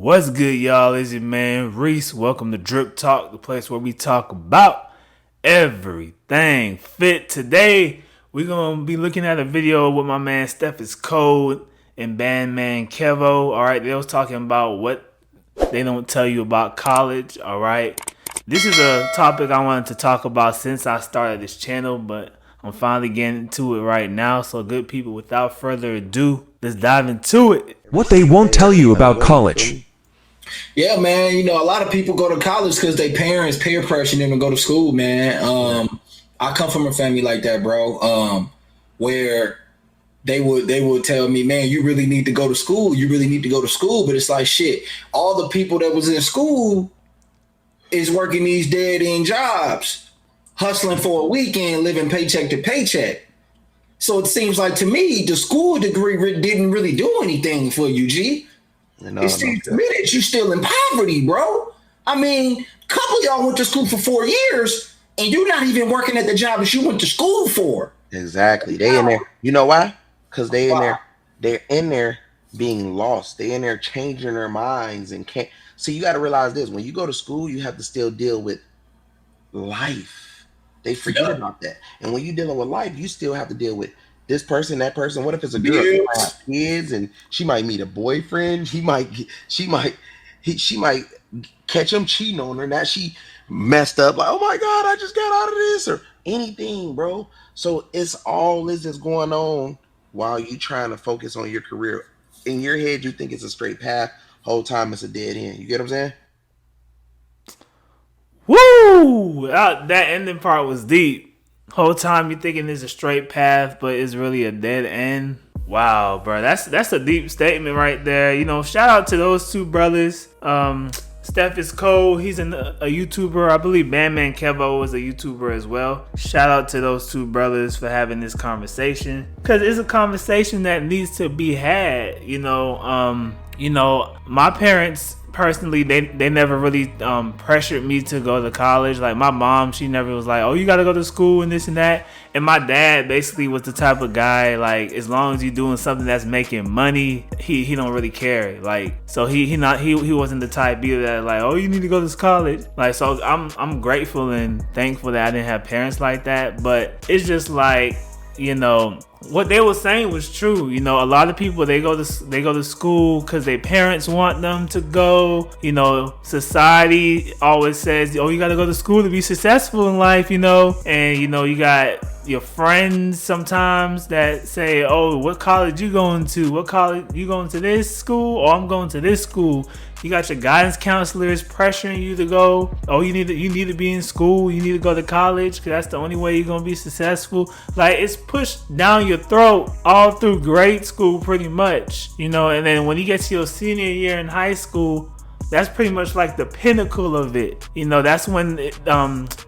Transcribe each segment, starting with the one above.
What's good, y'all? It's your man Reese. Welcome to DripTalk, the place where we talk about everything fit. Today, we're gonna be looking at a video with my man Steph is Cold and Bandman Kevo. Alright, they was talking about what they don't tell you about college. Alright. This is a topic I wanted to talk about since I started this channel, but I'm finally getting to it right now. So good people, without further ado, let's dive into it. What they won't tell you about college. Yeah, man. You know, a lot of people go to college because their parents peer pressure them to go to school, man. I come from a family like that, bro, where they would tell me, man, you really need to go to school. You really need to go to school. But it's like, shit, all the people that was in school is working these dead-end jobs, hustling for a weekend, living paycheck to paycheck. So it seems like to me, the school degree didn't really do anything for you, G. It seems to me that you still in poverty, bro. I mean, a couple of y'all went to school for 4 years, and you're not even working at the job that you went to school for. Exactly. They in there. You know why? Because they in there. They're in there being lost. They in there changing their minds and can't. So you got to realize this: when you go to school, you have to still deal with life. They forget about that. And when you're dealing with life, you still have to deal with this person, that person. What if it's a girl? She might have kids, and she might meet a boyfriend. She might catch him cheating on her. Now she messed up. Like, oh my God, I just got out of this, or anything, bro. So it's all this is going on while you trying to focus on your career. In your head, you think it's a straight path. Whole time it's a dead end. You get what I'm saying? Woo! That ending part was deep. Whole time you thinking it's a straight path, but it's really a dead end. Wow, bro, that's a deep statement right there. You know, shout out to those two brothers. Steph is Cold. He's a YouTuber. I believe Bandman Kevo is a YouTuber as well. Shout out to those two brothers for having this conversation, because it's a conversation that needs to be had. You know, my parents personally, they never really pressured me to go to college. Like my mom, she never was like, oh, you gotta go to school and this and that. And my dad basically was the type of guy, like, as long as you're doing something that's making money, he don't really care. Like, so he wasn't the type either that like, oh, you need to go to college. Like, so I'm grateful and thankful that I didn't have parents like that. But it's just like, you know, what they were saying was true. You know, a lot of people, they go to school because their parents want them to go. You know, society always says, oh, you got to go to school to be successful in life, you know. And, you know, you got your friends sometimes that say, oh, what college you going to? What college you going to? This school? Or I'm going to this school. You got your guidance counselors pressuring you to go. Oh, you need to be in school. You need to go to college because that's the only way you're gonna be successful. Like, it's pushed down your throat all through grade school, pretty much. You know, and then when you get to your senior year in high school, that's pretty much like the pinnacle of it. You know, that's when it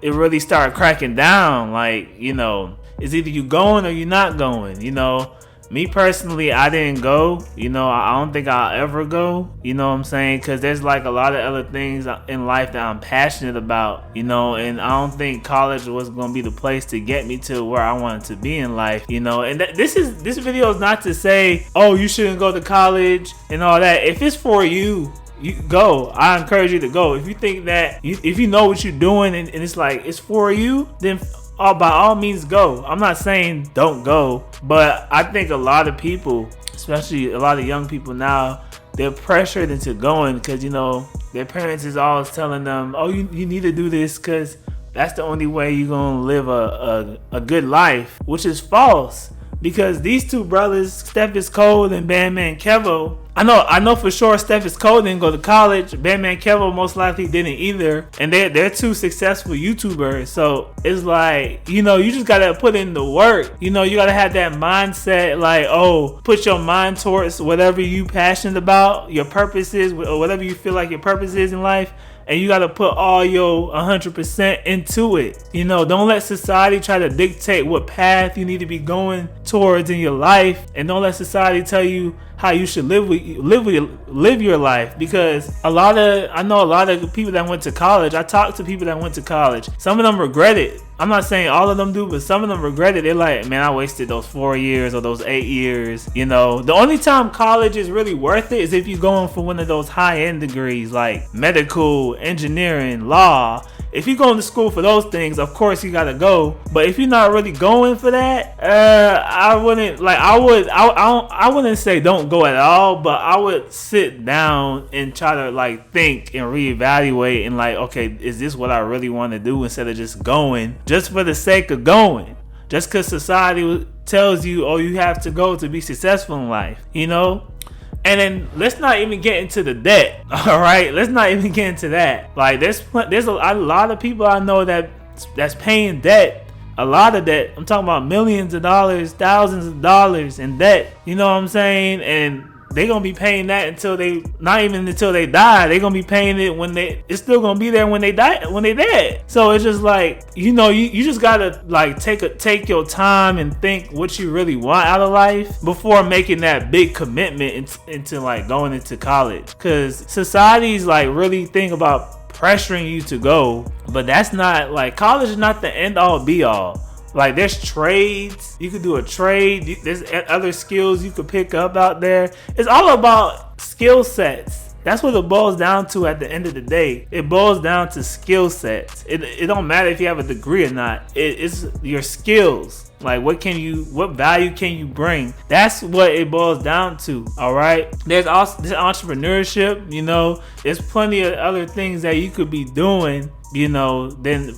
really started cracking down. Like, you know, it's either you going or you're not going. You know. Me personally, I didn't go. You know, I don't think I'll ever go. You know what I'm saying? Because there's like a lot of other things in life that I'm passionate about. You know, and I don't think college was going to be the place to get me to where I wanted to be in life. You know, and this video is not to say, oh, you shouldn't go to college and all that. If it's for you, you go. I encourage you to go. If you think that, if you know what you're doing and it's like it's for you, then by all means go. I'm not saying don't go, but I think a lot of people, especially a lot of young people now, they're pressured into going because, you know, their parents is always telling them, oh, you need to do this because that's the only way you're gonna live a good life, which is false. Because these two brothers, Steph is Cold and Bandman Kevo, I know for sure Steph is Cold didn't go to college. Bandman Kevo most likely didn't either. And they're two successful YouTubers. So it's like, you know, you just gotta put in the work. You know, you gotta have that mindset like, oh, put your mind towards whatever you passionate about, your purpose is, or whatever you feel like your purpose is in life. And you got to put all your 100% into it. You know, don't let society try to dictate what path you need to be going towards in your life. And don't let society tell you how you should live your life. Because I know a lot of people that went to college. I talked to people that went to college. Some of them regret it. I'm not saying all of them do, but some of them regret it. They're like, man, I wasted those 4 years or those 8 years. You know, the only time college is really worth it is if you're going for one of those high-end degrees like medical, engineering, law. If you're going to school for those things, of course you gotta go. But if you're not really going for that, I wouldn't say don't go at all. But I would sit down and try to like think and reevaluate and like, okay, is this what I really want to do, instead of just going just for the sake of going, just because society tells you, oh, you have to go to be successful in life, you know. And then let's not even get into the debt. All right, let's not even get into that. Like there's a lot of people I know that's paying debt. A lot of debt. I'm talking about millions of dollars, thousands of dollars in debt. You know what I'm saying? And they gonna be paying that until they die. They gonna be paying it it's still gonna be there when they die, when they dead. So it's just like, you know, you just gotta like take your time and think what you really want out of life before making that big commitment into like going into college. Cause society's like really think about pressuring you to go, but that's not, like, college is not the end all be all. Like, there's trades. You could do a trade. There's other skills you could pick up out there. It's all about skill sets. That's what it boils down to at the end of the day. It boils down to skill sets. It don't matter if you have a degree or not. It's your skills. Like, what value can you bring? That's what it boils down to, all right? There's also this entrepreneurship, you know. There's plenty of other things that you could be doing, you know,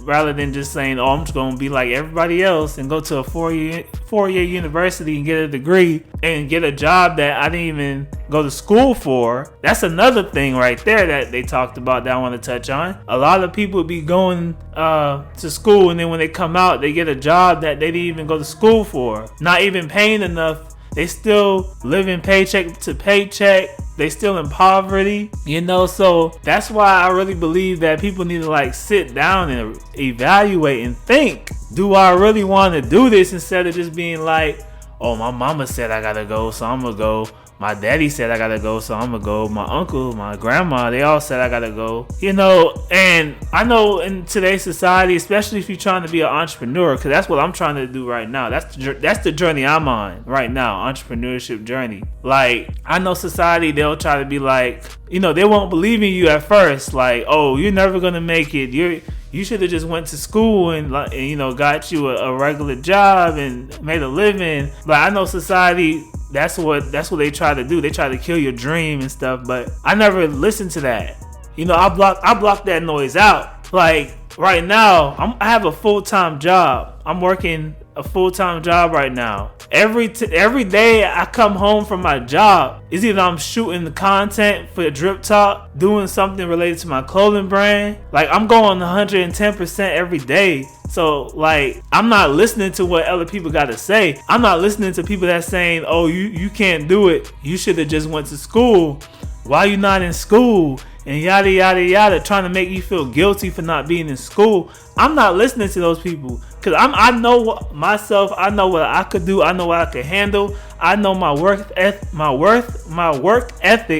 rather than just saying, oh, I'm just going to be like everybody else and go to a four-year university and get a degree and get a job that I didn't even go to school for. That's another thing right there that they talked about that I want to touch on. A lot of people be going to school, and then when they come out, they get a job that they didn't even go to school for. Not even paying enough. They still living paycheck to paycheck. They still in poverty, you know. So that's why I really believe that people need to like sit down and evaluate and think, do I really want to do this, instead of just being like, oh, my mama said I gotta go, so I'm gonna go. My daddy said I gotta go, so I'm gonna go. My uncle, my grandma, they all said I gotta go. You know, and I know in today's society, especially if you're trying to be an entrepreneur, because that's what I'm trying to do right now. That's the journey I'm on right now, entrepreneurship journey. Like, I know society, they'll try to be like, you know, they won't believe in you at first. Like, oh, you're never gonna make it. You should have just went to school and you know, got you a regular job and made a living. But I know society, that's what they try to do. They try to kill your dream and stuff. But I never listened to that. You know, I block that noise out. Like, right now, I have a full-time job. I'm working a full-time job right now. Every day I come home from my job, it's either I'm shooting the content for DripTalk, doing something related to my clothing brand. Like, I'm going 110% every day. So, like, I'm not listening to what other people got to say. I'm not listening to people that's saying, oh, you can't do it. You should have just went to school. Why you not in school? And yada, yada, yada, trying to make you feel guilty for not being in school. I'm not listening to those people, because I know myself. I know what I could do. I know what I could handle. I know my work ethic.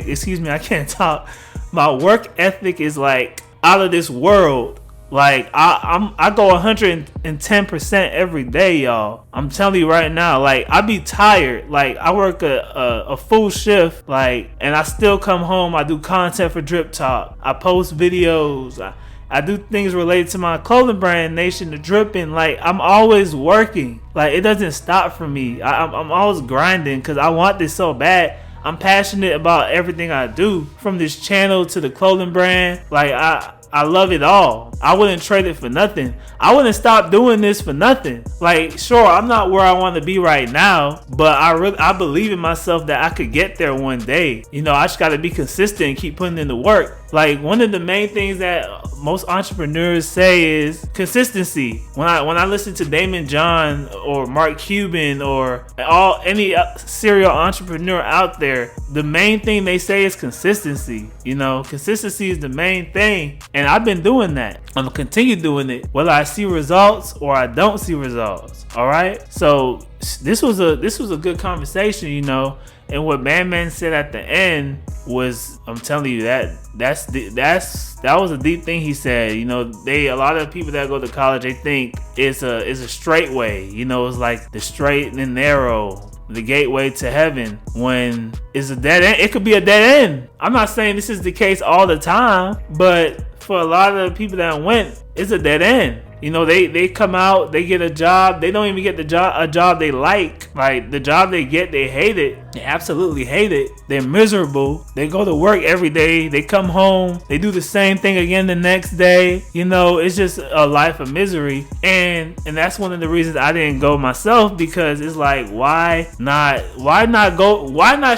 Excuse me, I can't talk. My work ethic is like out of this world. Like, I go 110% every day, y'all. I'm telling you right now. Like, I be tired. Like, I work a full shift. Like, and I still come home. I do content for DripTalk. I post videos. I do things related to my clothing brand, Nation the Dripping. Like, I'm always working. Like, it doesn't stop for me. I'm always grinding because I want this so bad. I'm passionate about everything I do, from this channel to the clothing brand. Like, I love it all. I wouldn't trade it for nothing. I wouldn't stop doing this for nothing. Like, sure, I'm not where I want to be right now, but I believe in myself that I could get there one day. You know, I just got to be consistent and keep putting in the work. Like, one of the main things that most entrepreneurs say is consistency. When I listen to Damon John or Mark Cuban or any serial entrepreneur out there, the main thing they say is consistency. You know, consistency is the main thing, and I've been doing that. I'm gonna continue doing it, whether I see results or I don't see results. All right. So this was a good conversation, you know. And what Man said at the end was, I'm telling you, that was a deep thing he said. You know, a lot of people that go to college, they think it's a straight way. You know, it's like the straight and narrow, the gateway to heaven, when it's a dead end. It could be a dead end. I'm not saying this is the case all the time, but for a lot of the people that went, it's a dead end. You know, they come out, they get a job, they don't even get a job they like. Like, the job they get, they hate it. They absolutely hate it. They're miserable. They go to work every day. They come home. They do the same thing again the next day. You know, it's just a life of misery. And that's one of the reasons I didn't go myself, because it's like, why not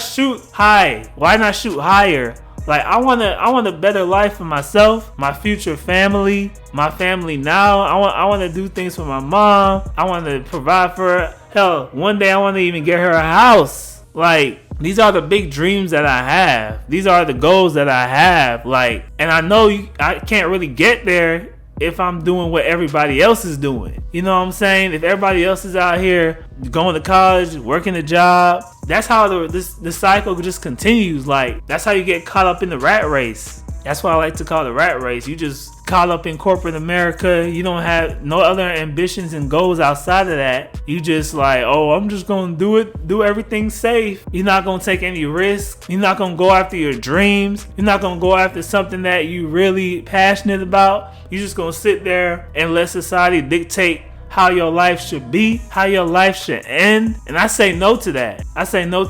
shoot high? Why not shoot higher? Like, I want a better life for myself, my future family, my family now. I want to do things for my mom. I want to provide for her. Hell, one day I want to even get her a house. Like, these are the big dreams that I have. These are the goals that I have. Like, and I know I can't really get there if I'm doing what everybody else is doing. You know what I'm saying? If everybody else is out here going to college, working a job, that's how the cycle just continues. Like, that's how you get caught up in the rat race. That's what I like to call the rat race. You just caught up in corporate America. You don't have no other ambitions and goals outside of that. You just like, oh, I'm just gonna do everything safe. You're not gonna take any risks. You're not gonna go after your dreams. You're not gonna go after something that you really passionate about. You're just gonna sit there and let society dictate how your life should be, how your life should end. And I say no to that. I say no.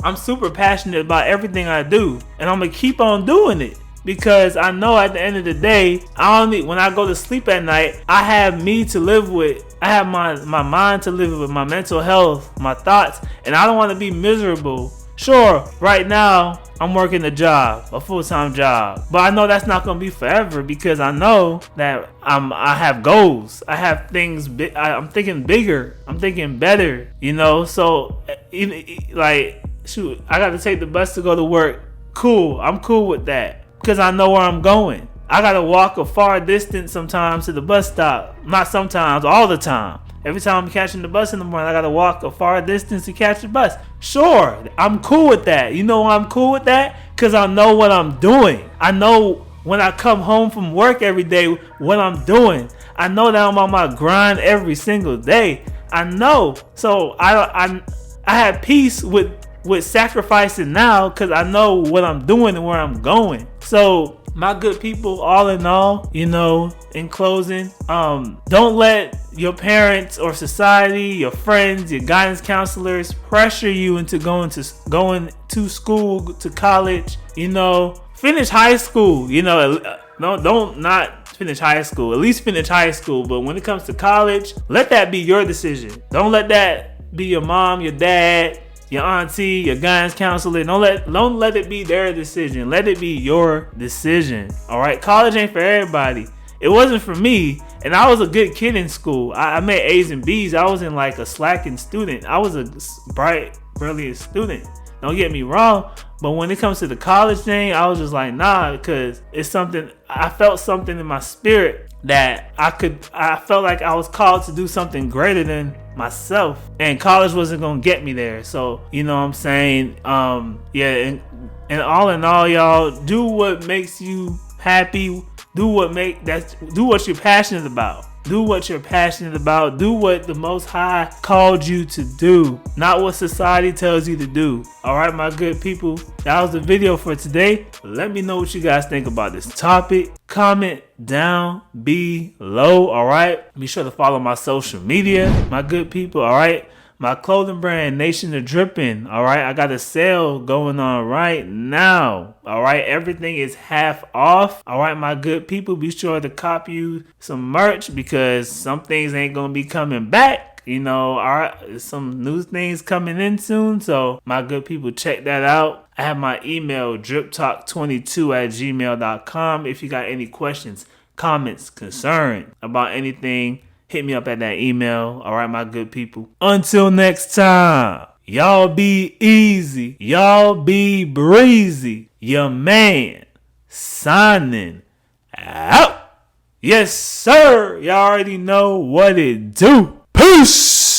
I'm super passionate about everything I do, and I'm gonna keep on doing it, because I know at the end of the day, when I go to sleep at night, I have me to live with. I have my mind to live with, my mental health, my thoughts, and I don't want to be miserable. Sure, right now I'm working a full-time job, but I know that's not gonna be forever, because I know that I have goals. I have things. I'm thinking bigger. I'm thinking better. You know, so like, shoot, I got to take the bus to go to work. Cool, I'm cool with that, because I know where I'm going. I gotta walk a far distance sometimes to the bus stop. Not sometimes, all the time. Every time I'm catching the bus in the morning, I gotta walk a far distance to catch the bus. Sure, I'm cool with that. You know why I'm cool with that? Because I know what I'm doing. I know when I come home from work every day what I'm doing. I know that I'm on my grind every single day. I know. So I have peace with sacrificing now, because I know what I'm doing and where I'm going. So, my good people, all in all, you know, in closing, don't let your parents or society, your friends, your guidance counselors pressure you into going to school, to college. You know, finish high school. You know, don't not finish high school. At least finish high school. But when it comes to college, let that be your decision. Don't let that be your mom, your dad, your auntie, your guidance counselor. Don't let it be their decision. Let it be your decision. All right, college ain't for everybody. It wasn't for me, and I was a good kid in school. I made A's and B's. I wasn't like a slacking student. I was a bright, brilliant student. Don't get me wrong, but when it comes to the college thing, I was just like, nah, because it's something. I felt something in my spirit that I felt like I was called to do something greater than myself, and college wasn't gonna get me there. So, you know what I'm saying? Yeah, and all in all, y'all, do what makes you happy. Do what you're passionate about. Do what you're passionate about. Do what the Most High called you to do, not what society tells you to do. All right, my good people, that was the video for today. Let me know what you guys think about this topic. Comment down below. All right, be sure to follow my social media, my good people. All right. My clothing brand, Nation of Dripping. All right, I got a sale going on right now. All right, everything is half off. All right, my good people, be sure to cop you some merch, because some things ain't gonna be coming back. You know, all right, some new things coming in soon. So, my good people, check that out. I have my email, driptalk22@gmail.com. If you got any questions, comments, concern about anything, hit me up at that email. All right, my good people. Until next time, y'all be easy. Y'all be breezy. Your man signing out. Yes, sir. Y'all already know what it do. Peace.